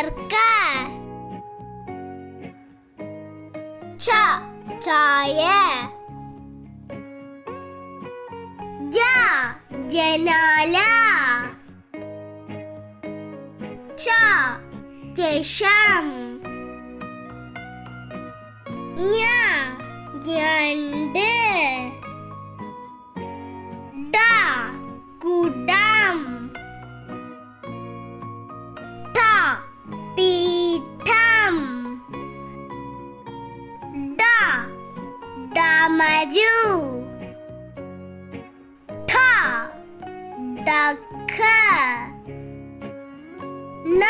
ചർക്ക. ച ചായ. ജ ജനാല. ച ചഷം. ഞ ഞണ്ട്. ഡ കുടം. ഠ പീഠം. ഡ ഡമരു. ഠ ഡക്ക. ന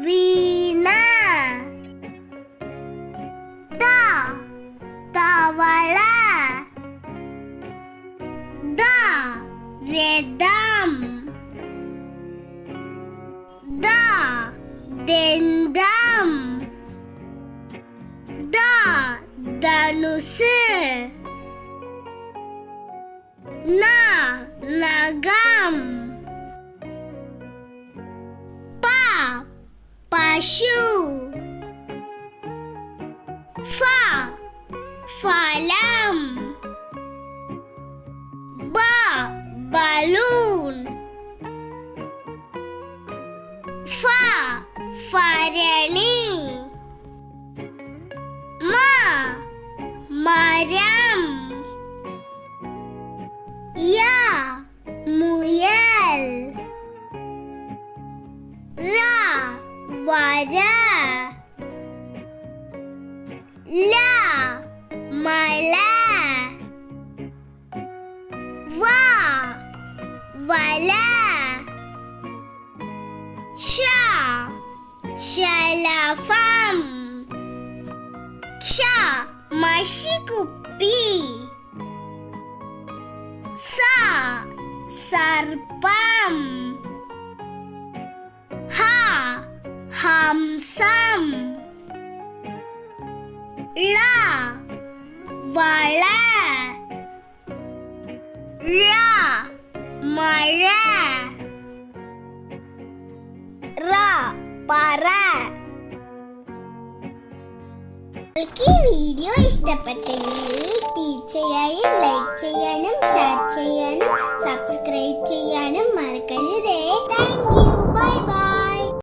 വീണ. ത തവള. ദ രഥം. ദ ദന്തം. ദ ധനുസ്. ന നഖം. പ പശു. ഫ ഫലം. ബ ബലൂൺ. ഫ ഫരണി. മ മരം. യ മുയൽ. ര വര. ല മല. വ വല. ശ ശലഭം. ക്ഷ മഷിക്കുപ്പി. സ സർപ്പം. ഹ ഹംസം. ള വള. ഴ മഴ. റ പറ. നിങ്ങൾക്ക് ഈ വീഡിയോ ഇഷ്ടപ്പെട്ടെങ്കിൽ തീർച്ചയായും ലൈക്ക് ചെയ്യാനും ഷെയർ ചെയ്യാനും